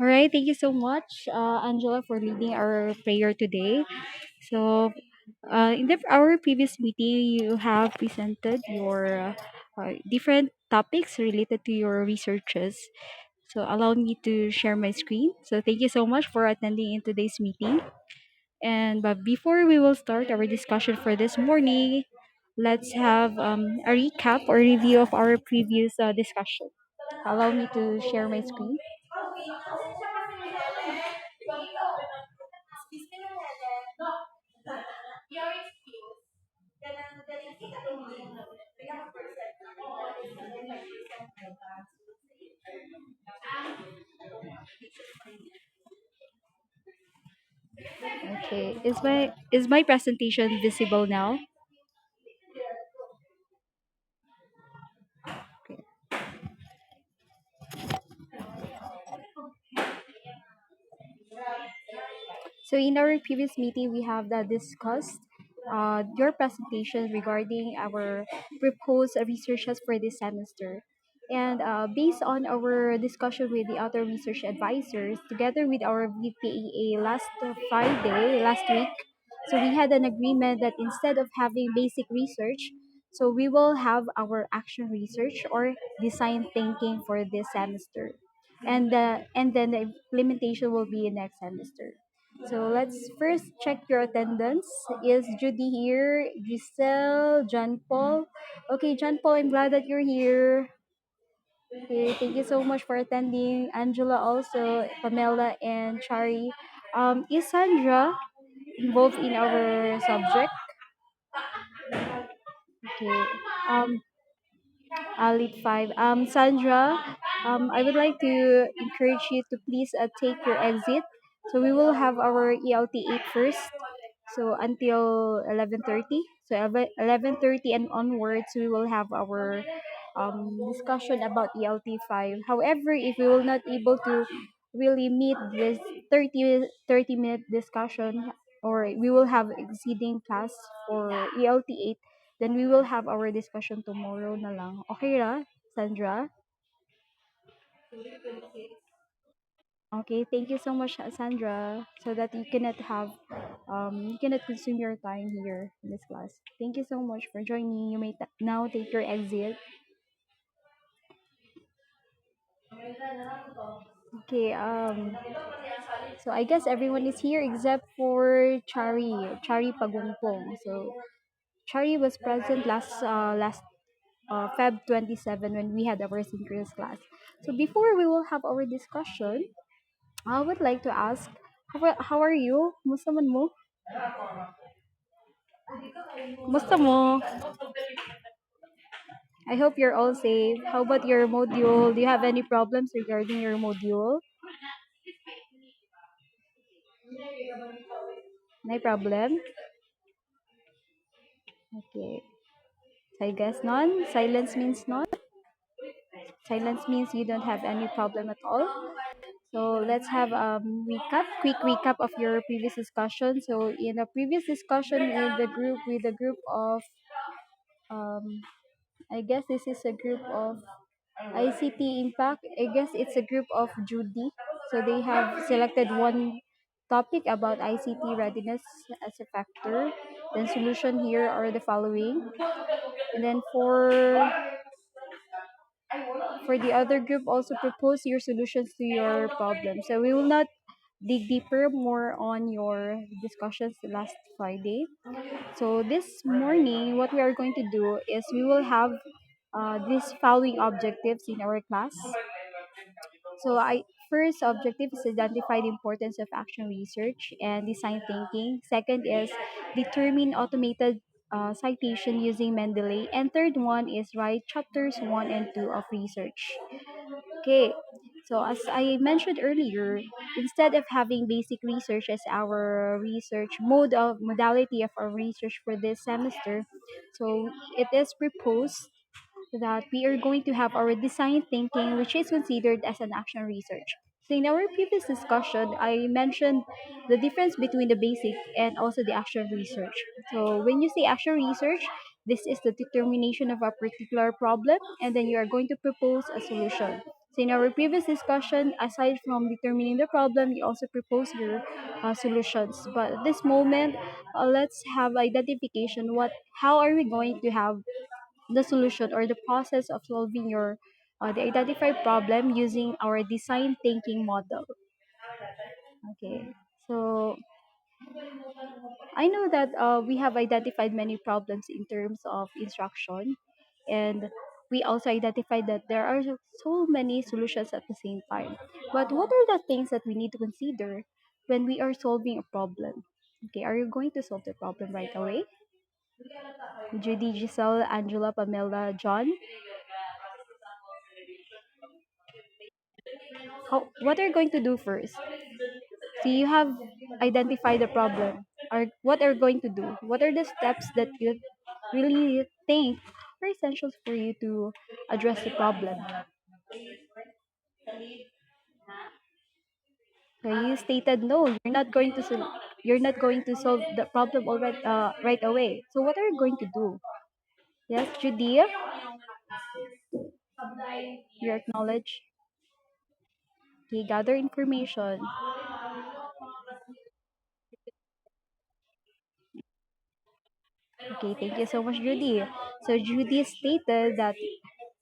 All right, thank you so much, Angela, for leading our prayer today. So, our previous meeting, you have presented your different topics related to your researches. So, allow me to share my screen. So, thank you so much for attending in today's meeting. And but before we will start our discussion for this morning, let's have a recap or review of our previous discussion. Allow me to share my screen. Okay, is my presentation visible now? Okay. So in our previous meeting, we have discussed your presentation regarding our proposed researches for this semester. And based on our discussion with the other research advisors, together with our VPAA last week, so we had an agreement that instead of having basic research, so we will have our action research or design thinking for this semester. And then the implementation will be next semester. So let's first check your attendance. Is Judy here? Giselle, John Paul. Okay, John Paul, I'm glad that you're here. Okay, thank you so much for attending. Angela also, Pamela and Chari. Is Sandra involved in our subject? Okay. Um, Lead 5. Sandra, I would like to encourage you to please take your exit. So we will have our ELT 8 first. So until 11:30. So 11:30 and onwards, we will have our discussion about ELT 5. However, if we will not able to really meet this 30-minute discussion, or we will have exceeding class for ELT 8, then we will have our discussion tomorrow na lang. Okay ra, Sandra? Okay, thank you so much, Sandra, so that you cannot consume your time here in this class. Thank you so much for joining. You may now take your exit. Okay, so I guess everyone is here except for Chari Pagungpong. So Chari was present last Feb 27 when we had our synchronous class. So before we will have our discussion, I would like to ask, how are you? Musta man mo? Musta mo? I hope you're all safe. How about your module? Do you have any problems regarding your module? No problem? Okay. So I guess none. Silence means none. Silence means you don't have any problem at all. So let's have quick recap of your previous discussion. So in a previous discussion with the group of um I guess this is a group of ICT Impact. I guess it's a group of Judy. So they have selected one topic about ICT readiness as a factor. Then solution here are the following. And then for the other group, also propose your solutions to your problem. So we will not dig deeper more on your discussions last Friday. So this morning, what we are going to do is we will have these following objectives in our class. So I first objective is identify the importance of action research and design thinking. Second is determine automated citation using Mendeley. And third one is write chapters 1 and 2 of research. Okay, so as I mentioned earlier, instead of having basic research as our research modality of our research for this semester, so it is proposed that we are going to have our design thinking, which is considered as an action research. So in our previous discussion, I mentioned the difference between the basic and also the action research. So when you say action research, this is the determination of a particular problem, and then you are going to propose a solution. So in our previous discussion, aside from determining the problem, you also propose your solutions. But at this moment, let's have identification. How are we going to have the solution or the process of solving your the identified problem using our design thinking model? Okay. So I know that we have identified many problems in terms of instruction, and we also identified that there are so many solutions at the same time. But what are the things that we need to consider when we are solving a problem? Okay, are you going to solve the problem right away? Judy, Giselle, Angela, Pamela, John, what are you going to do first? So you have identified the problem. Or what are you going to do? What are the steps that you really think are essential for you to address the problem? So you stated no, you're not going to solve the problem already right away. So what are you going to do? Yes, Judy, you acknowledge. Okay, gather information. Okay, thank you so much, Judy. So Judy stated that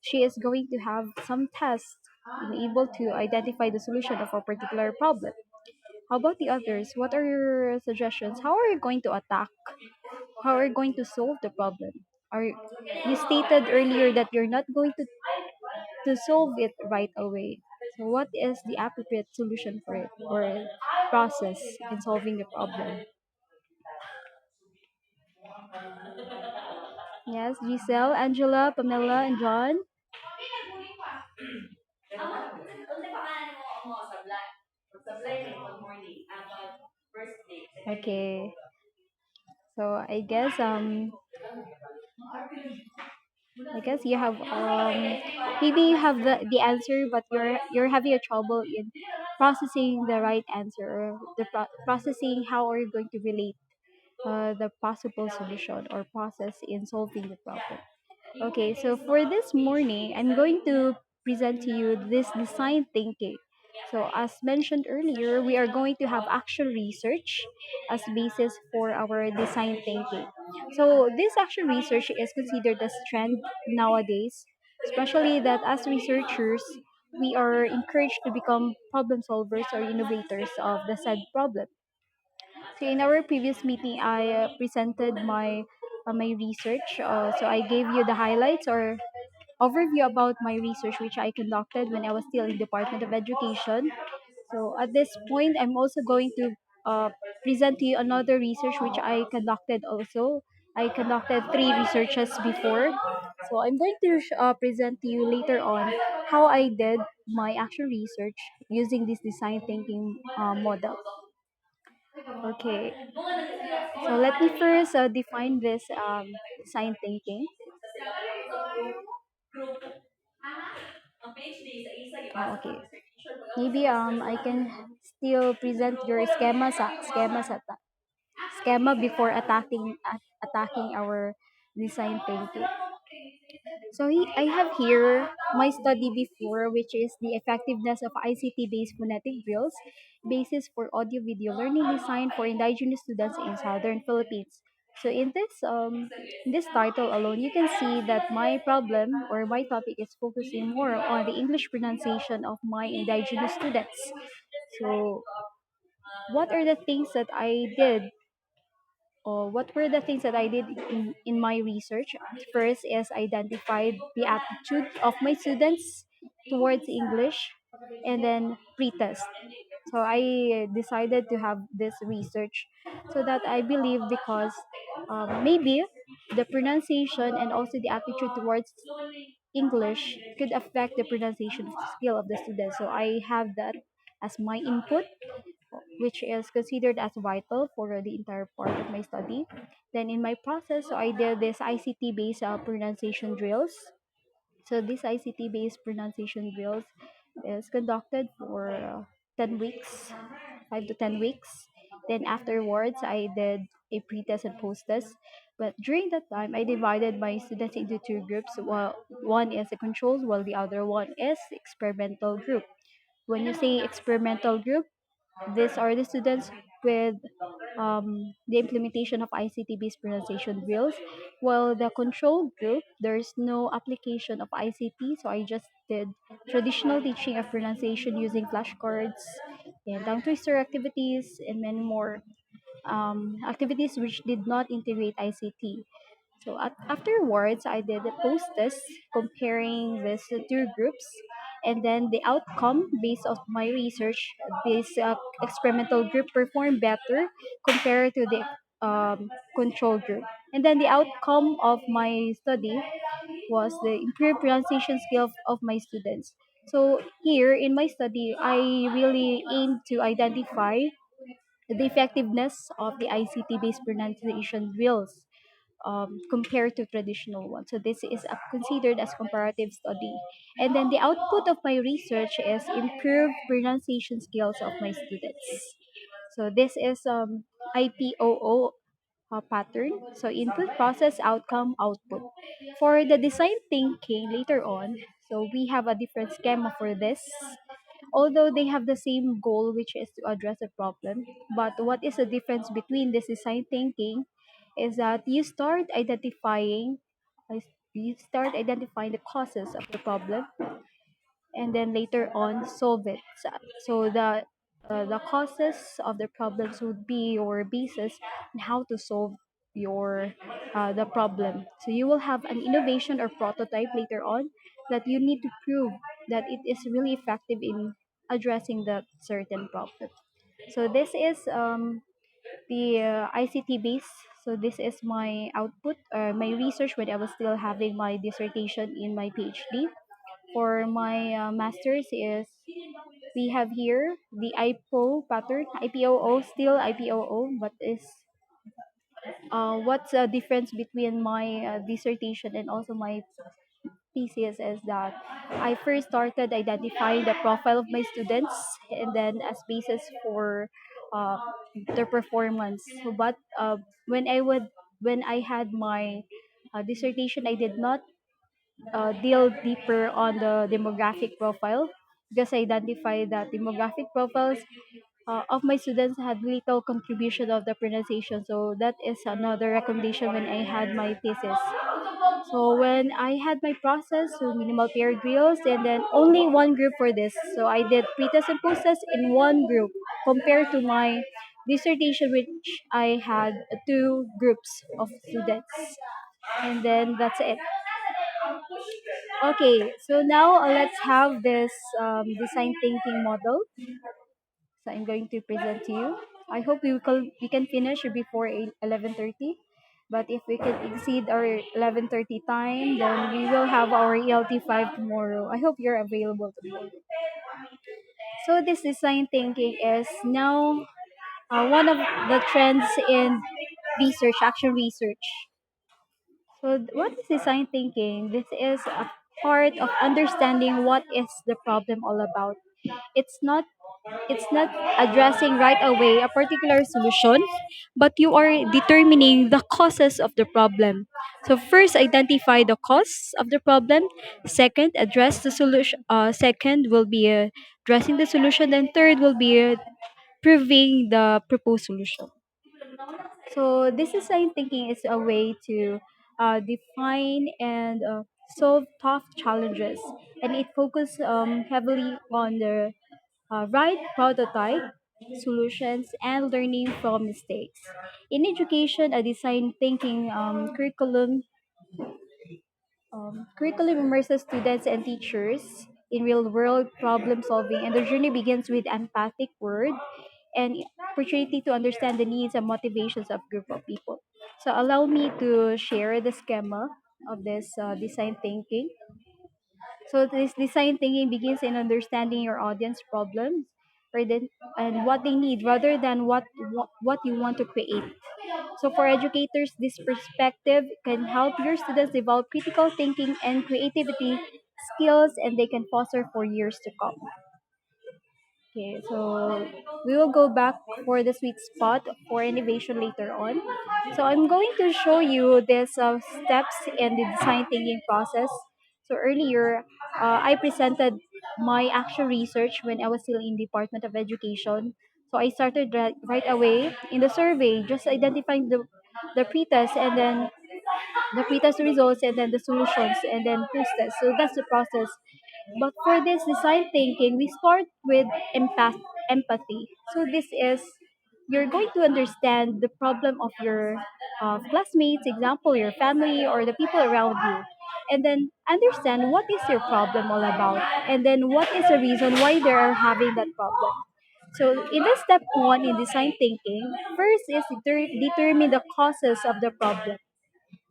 she is going to have some tests to be able to identify the solution of a particular problem. How about the others? What are your suggestions? How are you going to attack? How are you going to solve the problem? Are you stated earlier that you're not going to solve it right away. So what is the appropriate solution for it or process in solving the problem? Yes, Giselle, Angela, Pamela, and John. Okay. So I guess you have maybe you have the answer, but you're having a trouble in processing the right answer, or processing how are you going to relate the possible solution or process in solving the problem. Okay, so for this morning, I'm going to present to you this design thinking. So as mentioned earlier, we are going to have actual research as basis for our design thinking. So this actual research is considered as trend nowadays, especially that as researchers, we are encouraged to become problem solvers or innovators of the said problem. So in our previous meeting, I presented my research. So I gave you the highlights or overview about my research which I conducted when I was still in Department of Education. So at this point, I'm also going to present to you another research which I conducted also. I conducted three researches before. So I'm going to present to you later on how I did my actual research using this design thinking model. Okay, so let me first define this design thinking. Okay. Maybe I can still present your schema before attacking our design thinking. So I have here my study before, which is the effectiveness of ICT-based phonetic drills, basis for audio-video learning design for indigenous students in Southern Philippines. So in this title alone, you can see that my problem or my topic is focusing more on the English pronunciation of my indigenous students. So what are the things that I did what were the things that I did in my research? First is identified the attitude of my students towards English and then pretest. So I decided to have this research so that I believe because maybe the pronunciation and also the attitude towards English could affect the pronunciation skill of the student. So I have that as my input, which is considered as vital for the entire part of my study. Then in my process, so I did this ICT based pronunciation drills. So this ICT based pronunciation drills is conducted for 10 weeks, 5 to 10 weeks. Then afterwards, I did a pre-test and post-test. But during that time, I divided my students into two groups. Well, one is a controls, while the other one is experimental group. When you say experimental group, these are the students with the implementation of ICT-based pronunciation drills. While the control group, there's no application of ICT, so I just did traditional teaching of pronunciation using flashcards and tongue twister activities and many more activities which did not integrate ICT. So afterwards, I did a post test comparing these two groups, and then the outcome based on my research, this experimental group performed better compared to the control group. And then the outcome of my study was the improved pronunciation skill of my students. So here in my study, I really aim to identify the effectiveness of the ICT-based pronunciation drills compared to traditional ones. So this is considered as comparative study. And then the output of my research is improved pronunciation skills of my students. So this is IPOO pattern. So input, process, outcome, output. For the design thinking later on, so we have a different schema for this. Although they have the same goal, which is to address a problem, but what is the difference between this design thinking is that you start identifying the causes of the problem, and then later on solve it. So the causes of the problems would be your basis on how to solve your the problem. So you will have an innovation or prototype later on that you need to prove that it is really effective in addressing the certain problem. So this is the ICT base. So this is my output, my research when I was still having my dissertation in my PhD. For my master's is we have here the IPO pattern, IPOO, still IPOO, but is what's the difference between my dissertation and also my thesis is that I first started identifying the profile of my students and then as basis for uh, their performance. So, but when I had my dissertation, I did not deal deeper on the demographic profile because I identified that demographic profiles of my students had little contribution of the pronunciation. So that is another recommendation when I had my thesis. So when I had my process, so minimal pair drills, and then only one group for this. So I did pre-test and post-test in one group compared to my dissertation, which I had two groups of students. And then that's it. Okay, so now let's have this design thinking model. So I'm going to present to you. I hope we can finish before 11:30. But if we can exceed our 11:30 time, then we will have our ELT 5 tomorrow. I hope you're available tomorrow. So this design thinking is now one of the trends in research, action research. So what is design thinking? This is a part of understanding what is the problem all about. It's not it's not addressing right away a particular solution, but you are determining the causes of the problem. So first identify the cause of the problem, second address the solution, second will be addressing the solution, then third will be proving the proposed solution. So this design thinking is a way to define and solve tough challenges, and it focuses heavily on the right prototype solutions and learning from mistakes. In education, a design thinking curriculum immerses students and teachers in real world problem solving, and the journey begins with empathic word and opportunity to understand the needs and motivations of group of people. So allow me to share the schema of this design thinking. So this design thinking begins in understanding your audience problems or then, and what they need rather than what you want to create. So for educators, this perspective can help your students develop critical thinking and creativity skills, and they can foster for years to come. Okay, so we will go back for the sweet spot for innovation later on. So I'm going to show you this steps in the design thinking process. So earlier, I presented my actual research when I was still in Department of Education. So I started right away in the survey, just identifying the pretest and then the pretest results and then the solutions and then post-test. So that's the process. But for this design thinking, we start with empathy. So this is you're going to understand the problem of your classmates, example, your family or the people around you, and then understand what is your problem all about, and then what is the reason why they are having that problem. So in the step one in design thinking, first is determine the causes of the problem.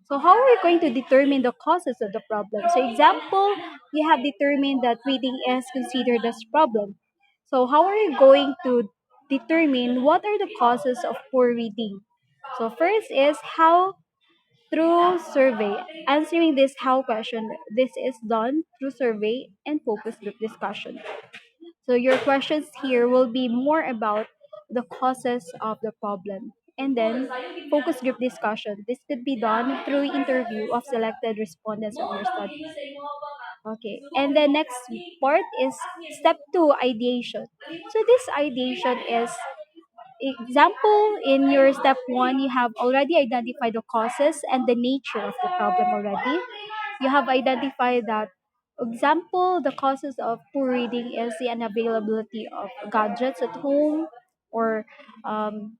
So how are we going to determine the causes of the problem? So example, you have determined that reading is considered as problem. So how are you going to determine what are the causes of poor reading? So first is how through survey. Answering this how question, this is done through survey and focus group discussion. So your questions here will be more about the causes of the problem. And then focus group discussion. This could be done through interview of selected respondents of your study. Okay. And the next part is step two, ideation. So this ideation is example in your step one, you have already identified the causes and the nature of the problem already. You have identified that example the causes of poor reading is the unavailability of gadgets at home or um,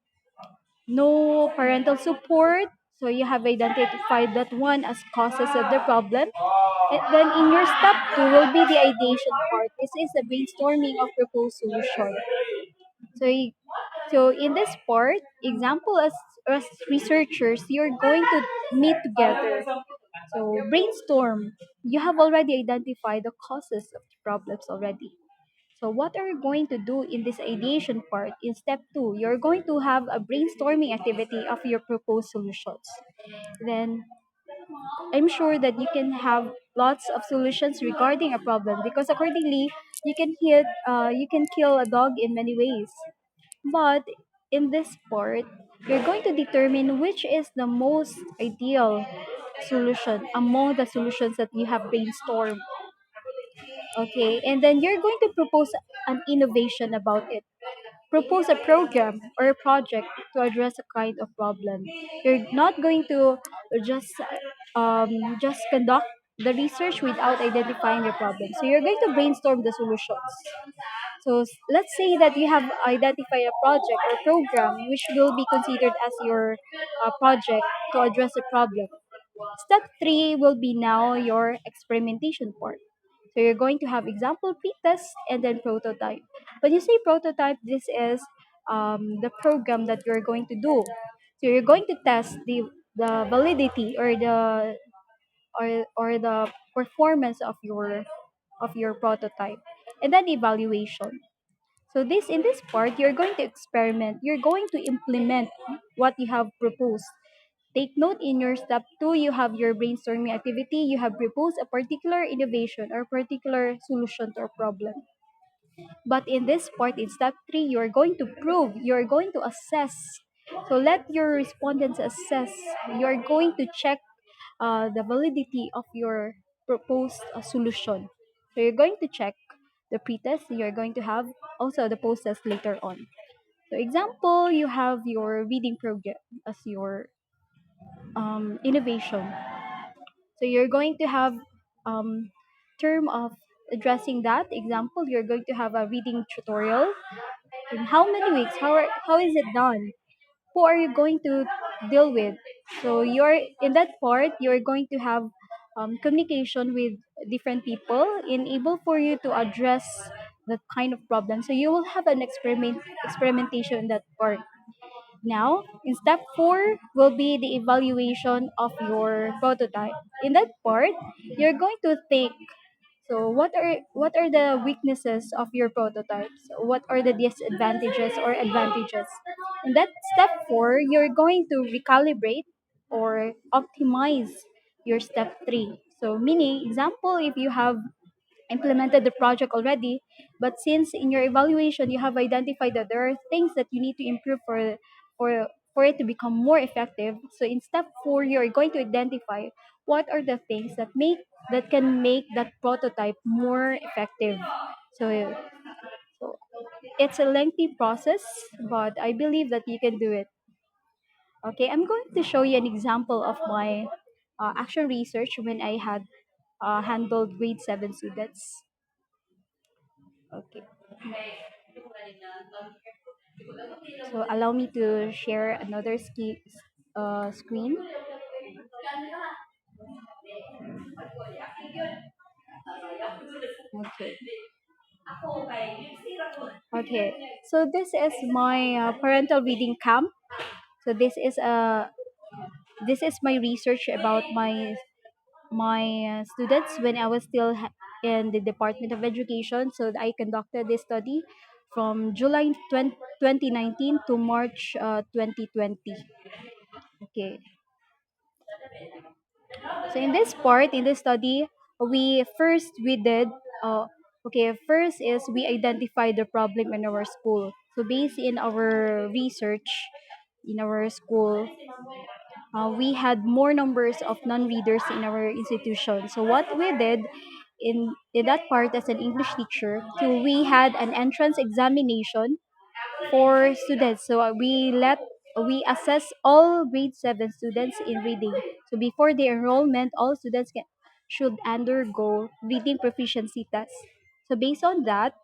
no parental support. So you have identified that one as causes of the problem. And then in your step two will be the ideation part. This is the brainstorming of proposed solution. So, so in this part, example as researchers, you're going to meet together. So brainstorm. You have already identified the causes of the problems already. So what are you going to do in this ideation part? In step two, you're going to have a brainstorming activity of your proposed solutions. Then I'm sure that you can have lots of solutions regarding a problem because accordingly you can kill a dog in many ways. But in this part, you're going to determine which is the most ideal solution among the solutions that you have brainstormed. Okay, and then you're going to propose an innovation about it. Propose a program or a project to address a kind of problem. You're not going to just just conduct the research without identifying the problem. So you're going to brainstorm the solutions. So let's say that you have identified a project or program which will be considered as your project to address a problem. Step three will be now your experimentation part. So you're going to have example pretest and then prototype. When you say prototype, this is the program that you're going to do. So you're going to test the validity or the performance of your prototype, and then evaluation. So this in this part, you're going to experiment. You're going to implement what you have proposed. Take note in your step two, you have your brainstorming activity. You have proposed a particular innovation or particular solution to a problem. But in this part, in step three, you're going to prove, you're going to assess. So let your respondents assess. You're going to check the validity of your proposed solution. So you're going to check the pretest. You're going to have also the post-test later on. So example, you have your reading program as your innovation. So you're going to have term of addressing that. Example, you're going to have a reading tutorial. In how many weeks? How is it done? Who are you going to deal with? So you're in that part, you're going to have communication with different people, enable for you to address that kind of problem. So you will have an experimentation in that part. Now, in step four will be the evaluation of your prototype. In that part, you're going to think. So what are the weaknesses of your prototypes? What are the disadvantages or advantages? In that step four, you're going to recalibrate or optimize your step three. So meaning example, if you have implemented the project already, but since in your evaluation you have identified that there are things that you need to improve for it to become more effective. So in step 4, you're going to identify what are the things that can make that prototype more effective. So, so it's a lengthy process, but I believe that you can do it. Okay, I'm going to show you an example of my action research when I had handled grade 7 students. Okay, so allow me to share another screen. Okay. Okay. So this is my parental reading camp. So this is my research about my students when I was still in the Department of Education. So I conducted this study from July 2019 to March 2020. Okay. So in this part, in this study, we did okay, first is we identified the problem in our school. So based in our research in our school, we had more numbers of non-readers in our institution. So what we did in that part as an English teacher, so we had an entrance examination for students. So we assess all grade 7 students in reading. So before the enrollment, all students should undergo reading proficiency tests. So based on that,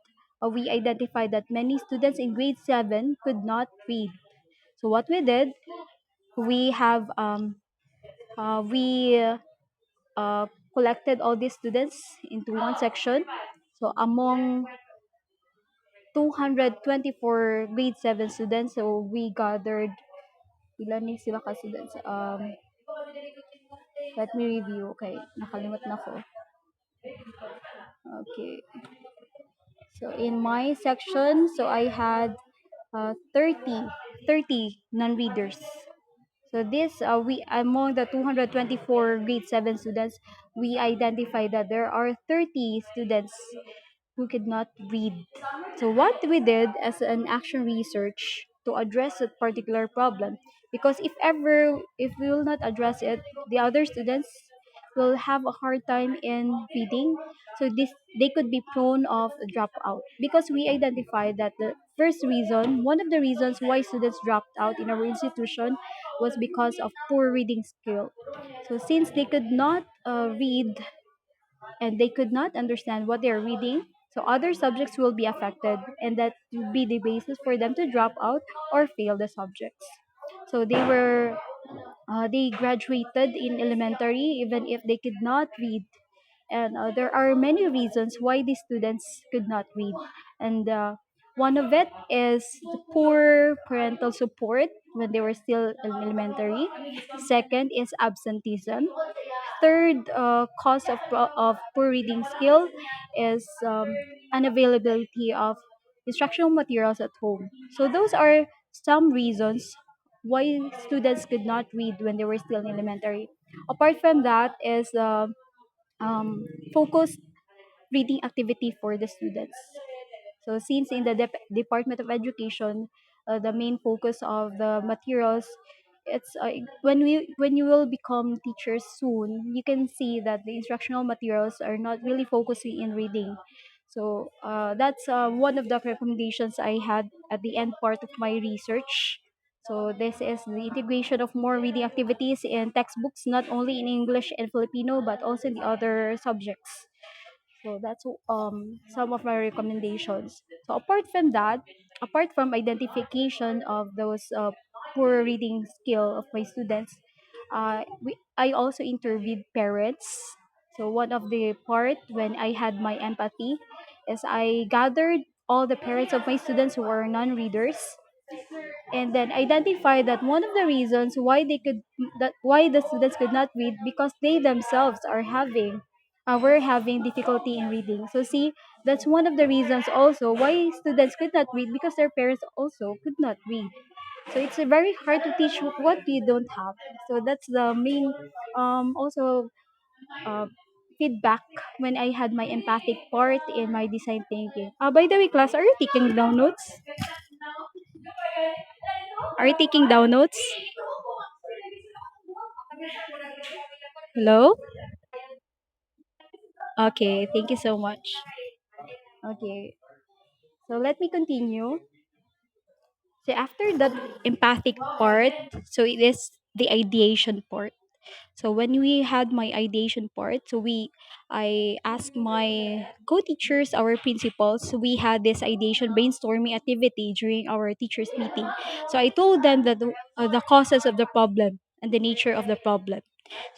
we identified that many students in grade 7 could not read. So what we did, we have we collected all these students into one section. So among 224 grade 7 students, so we gathered, ilan ni sila ka students? Let me review. Okay, nakalimot na ko. Okay. So in my section, so I had 30 non-readers. So this we among the 224 grade 7 students, we identified that there are 30 students who could not read. So what we did as an action research to address that particular problem, because if we will not address it, the other students will have a hard time in reading. So this they could be prone of dropout, because we identified that one of the reasons why students dropped out in our institution was because of poor reading skill. So since they could not read and they could not understand what they're reading, so other subjects will be affected, and that will be the basis for them to drop out or fail the subjects. So they graduated in elementary even if they could not read, and there are many reasons why these students could not read, and one of it is the poor parental support when they were still in elementary. Second is absenteeism. Third cause of poor reading skill is unavailability of instructional materials at home. So those are some reasons why students could not read when they were still in elementary. Apart from that is focused reading activity for the students. So since in the Department of Education, the main focus of the materials, it's when you will become teachers soon, you can see that the instructional materials are not really focusing in reading. So that's one of the recommendations I had at the end part of my research. So this is the integration of more reading activities in textbooks, not only in English and Filipino, but also in the other subjects. So that's some of my recommendations. So apart from identification of those poor reading skill of my students, I also interviewed parents. So one of the part when I had my empathy is I gathered all the parents of my students who are non-readers, and then identify that one of the reasons why the students could not read, because they themselves are having were having difficulty in reading. So see, that's one of the reasons also why students could not read, because their parents also could not read. So it's very hard to teach what you don't have. So that's the main also uh, feedback when I had my empathic part in my design thinking. By the way, class, are you taking down notes? Are you taking down notes? Hello? Okay, thank you so much. Okay, so let me continue. So after that empathic part, so it is the ideation part. So when we had my ideation part, I asked my co-teachers, our principals, we had this ideation brainstorming activity during our teachers meeting. So I told them that the causes of the problem and the nature of the problem.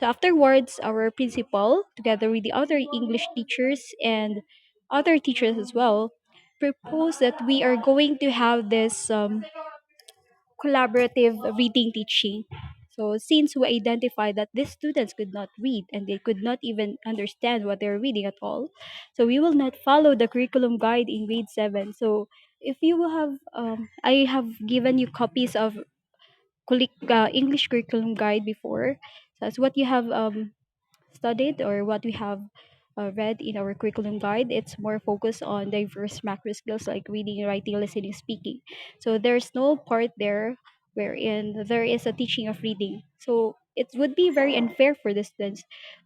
So afterwards, our principal, together with the other English teachers and other teachers as well, proposed that we are going to have this collaborative reading teaching. So since we identified that these students could not read and they could not even understand what they're reading at all, so we will not follow the curriculum guide in grade 7. So if you will have, I have given you copies of English curriculum guide before. So that's what you have studied or what we have read in our curriculum guide. It's more focused on diverse macro skills like reading, writing, listening, speaking. So there's no part there wherein there is a teaching of reading. So it would be very unfair for the students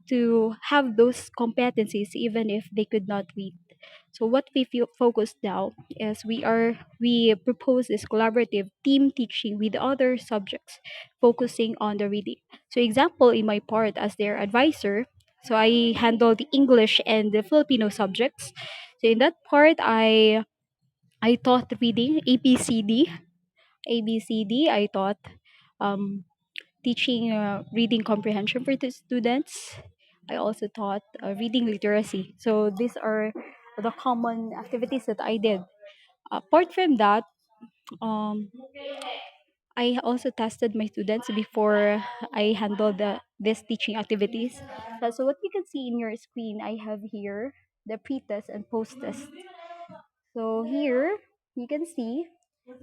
to have those competencies even if they could not read. So what we feel focused now is we propose this collaborative team teaching with other subjects, focusing on the reading. So example in my part as their advisor, so I handle the English and the Filipino subjects. So in that part, I taught reading ABCD, ABCD. I taught um, teaching reading comprehension for the students. I also taught reading literacy. So these are the common activities that I did. Apart from that, um, I also tested my students before I handled these teaching activities. So what you can see in your screen, I have here the pre-test and post-test. So here you can see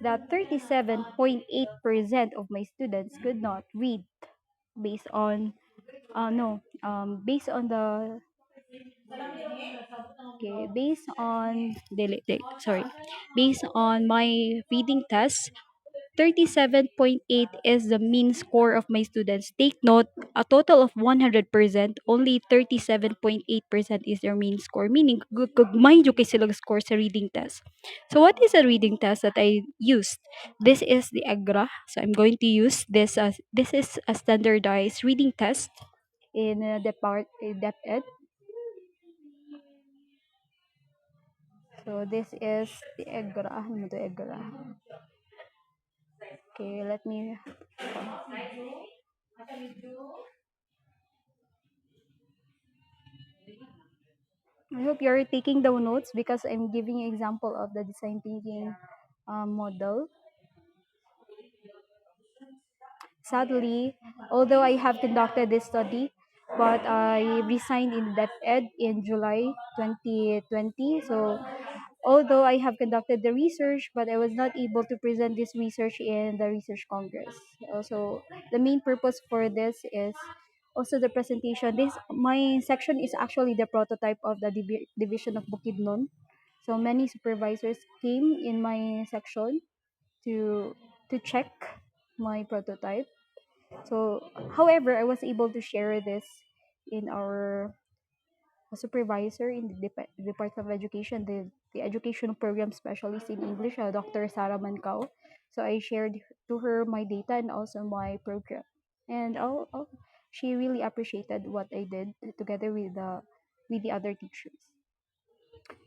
that 37.8% of my students could not read based on no based on the okay based on sorry, based on my reading test. 37.8 is the mean score of my students. Take note, a total of 100%, only 37.8% is their mean score. Meaning, mind you kay silang score sa reading test. So what is a reading test that I used? This is the EGRA. So I'm going to use this as this is a standardized reading test in depth ed. So this is the EGRA. Ano to EGRA? Okay, let me. I hope you're taking down notes because I'm giving you example of the design thinking model. Sadly, although I have conducted this study, but I resigned in Dep Ed in July 2020. So, although I have conducted the research, but I was not able to present this research in the research congress. Also, the main purpose for this is also the presentation. This my section is actually the prototype of the division of Bukidnon. So many supervisors came in my section to check my prototype. So, however, I was able to share this in our supervisor in the Department of Education, the educational program specialist in English, Dr. Sarah Mancao. So I shared to her my data and also my program, and she really appreciated what I did together with the other teachers.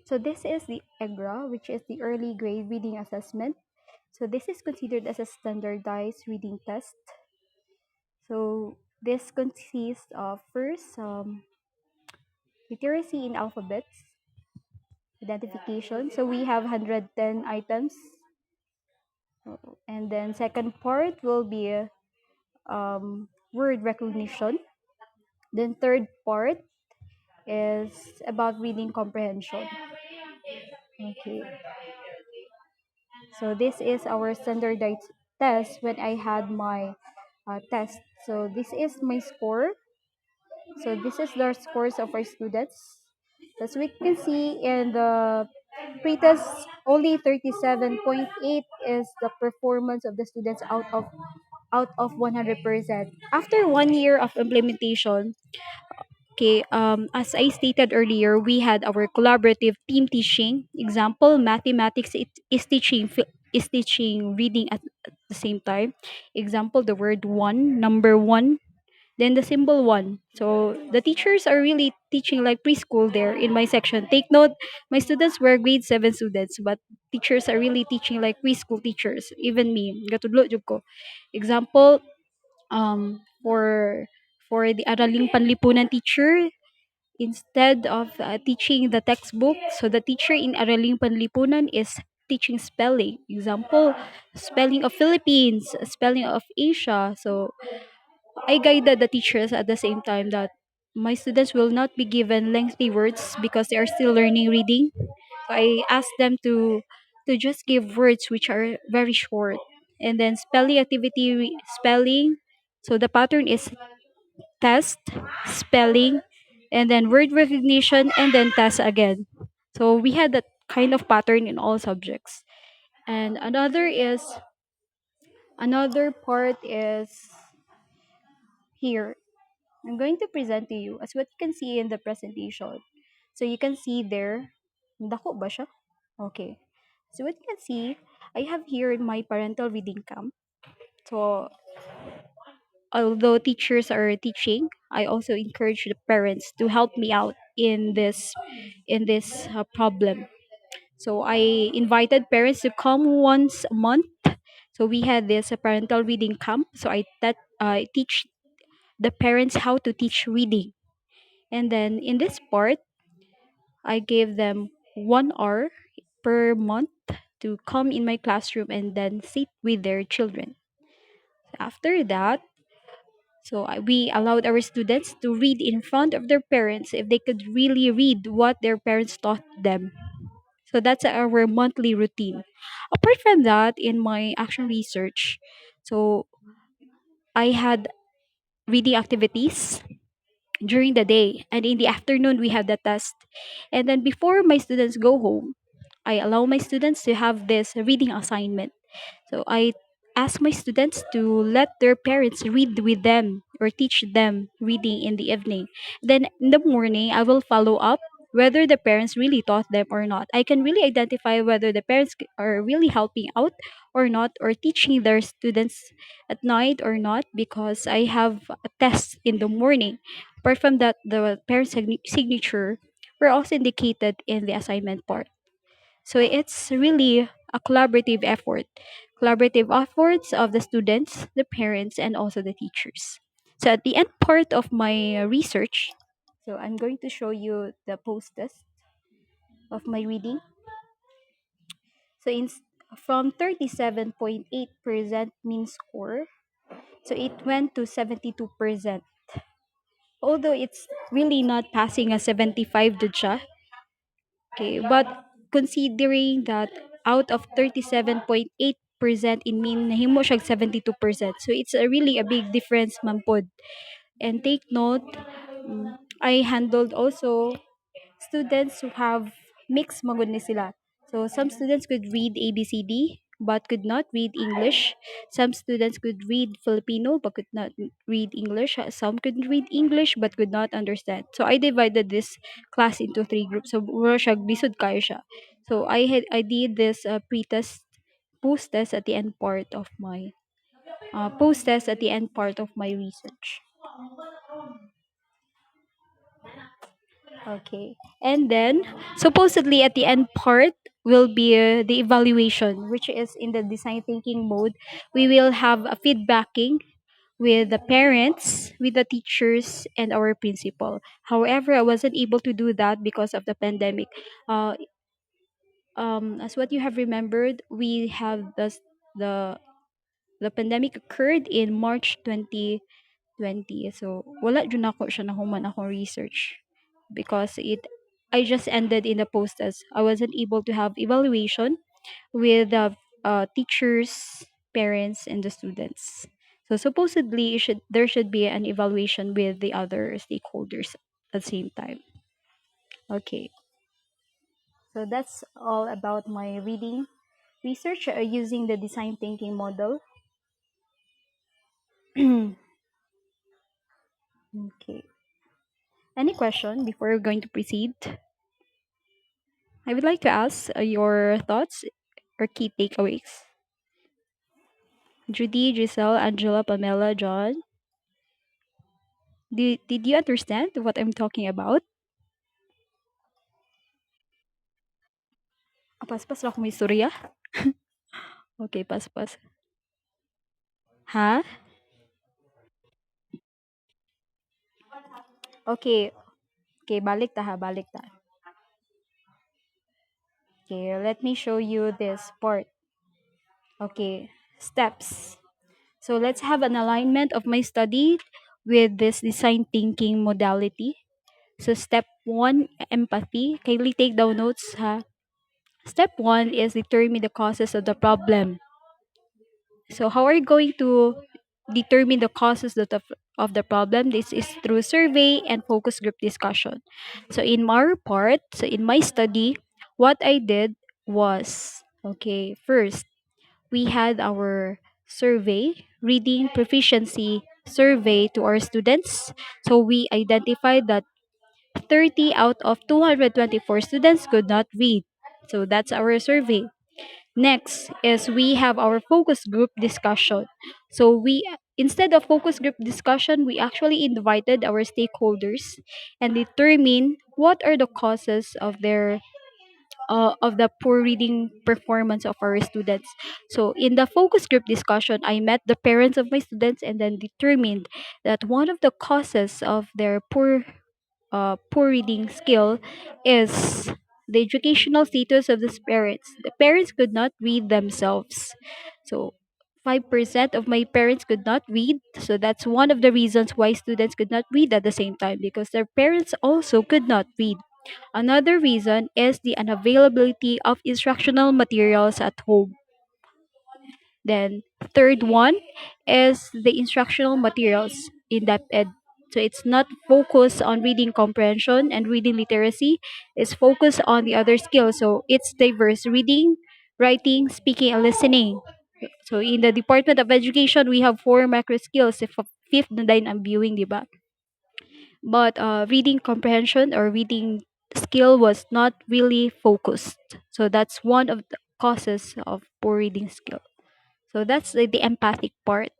So this is the EGRA, which is the Early Grade Reading Assessment. So this is considered as a standardized reading test. So this consists of first literacy in alphabets, identification. So we have 110 items. And then second part will be word recognition. Then third part is about reading comprehension. Okay. So this is our standardized test when I had my test. So this is my score. So this is the scores of our students. As we can see in the pretest, only 37.8 is the performance of the students out of 100%. After 1 year of implementation, okay, as I stated earlier, we had our collaborative team teaching. Example, mathematics is teaching reading at the same time. Example, the word one, number one, then the symbol one. So the teachers are really teaching like preschool there in my section. Take note, my students were grade 7 students, but teachers are really teaching like preschool teachers. Even me, gatudlo jud ko. Example, for the Araling Panlipunan teacher, instead of teaching the textbook, so the teacher in Araling Panlipunan is teaching spelling. Example, spelling of Philippines, spelling of Asia. So I guided the teachers at the same time that my students will not be given lengthy words because they are still learning reading. So I asked them to just give words which are very short. And then spelling activity, spelling. So the pattern is test, spelling, and then word recognition, and then test again. So we had that kind of pattern in all subjects. And another part is here. I'm going to present to you as what you can see in the presentation. So you can see there, dako ba siya? Okay. So what you can see, I have here my parental reading camp. So although teachers are teaching, I also encourage the parents to help me out in this problem. So I invited parents to come once a month. So we had this parental reading camp. So I teach the parents how to teach reading. And then in this part, I gave them 1 hour per month to come in my classroom and then sit with their children. After that, we allowed our students to read in front of their parents if they could really read what their parents taught them. So that's our monthly routine. Apart from that, in my action research, so I had reading activities during the day, and in the afternoon we have the test. And then before my students go home, I allow my students to have this reading assignment. So I ask my students to let their parents read with them or teach them reading in the evening. Then in the morning, I will follow up whether the parents really taught them or not. I can really identify whether the parents are really helping out or not, or teaching their students at night or not, because I have a test in the morning. Apart from that, the parents' signature were also indicated in the assignment part. So it's really a collaborative efforts of the students, the parents, and also the teachers. So at the end part of my research, so I'm going to show you the post test of my reading. So from 37.8% mean score, so it went to 72%. Although it's really not passing a 75 dun siya. Okay, but considering that out of 37.8% in mean nahimo siya 72%. So it's really a big difference man pod. And take note, I handled also students who have mixed magud ni sila. So some students could read ABCD but could not read English. Some students could read Filipino but could not read English. Some could read English but could not understand. So I divided this class into three groups. So mura siya lisod kayo siya. So I did this pre-test post test at the end part of my post test at the end part of my research. Okay. And then, supposedly at the end part will be the evaluation, which is in the design thinking mode. We will have a feedbacking with the parents, with the teachers, and our principal. However, I wasn't able to do that because of the pandemic. Uh, as what you have remembered, we have the the pandemic occurred in March 2020. So, wala dyan ako siya nahuman akong research because I just ended in the post as I wasn't able to have evaluation with the teachers, parents, and the students. So supposedly there should be an evaluation with the other stakeholders at the same time. Okay. So that's all about my reading research using the design thinking model. Okay. Any question before we're going to proceed? I would like to ask your thoughts or key takeaways. Judy, Giselle, Angela, Pamela, John. Did you understand what I'm talking about? Ah, pas-pas lang kung may istorya. Okay, pas-pas. Ha? Okay. Okay, balik ta ha, balik ta. Okay, let me show you this part. Okay, steps. So let's have an alignment of my study with this design thinking modality. So step 1, empathy. Kindly take down notes ha. Step 1 is determine the causes of the problem. So how are you going to determine the causes of the problem? This is through survey and focus group discussion. So in our part, so in my study, what I did was, okay, first, we had our survey, reading proficiency survey to our students. So we identified that 30 out of 224 students could not read. So that's our survey. Next is we have our focus group discussion. So we instead of focus group discussion, we actually invited our stakeholders and determine what are the causes of the poor reading performance of our students. So in the focus group discussion, I met the parents of my students and then determined that one of the causes of their poor reading skill is the educational status of the parents. The parents could not read themselves. So 5% of my parents could not read. So that's one of the reasons why students could not read at the same time because their parents also could not read. Another reason is the unavailability of instructional materials at home. Then third one is the instructional materials in that ed. So it's not focused on reading comprehension and reading literacy. It's focused on the other skills. So it's diverse reading, writing, speaking, and listening. So in the Department of Education, we have four macro skills. If fifth na din ang viewing, di ba? But reading comprehension or reading skill was not really focused. So that's one of the causes of poor reading skill. So that's the empathic part.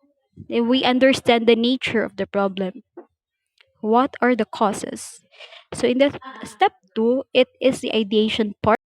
We understand the nature of the problem. What are the causes? So in the step 2, it is the ideation part.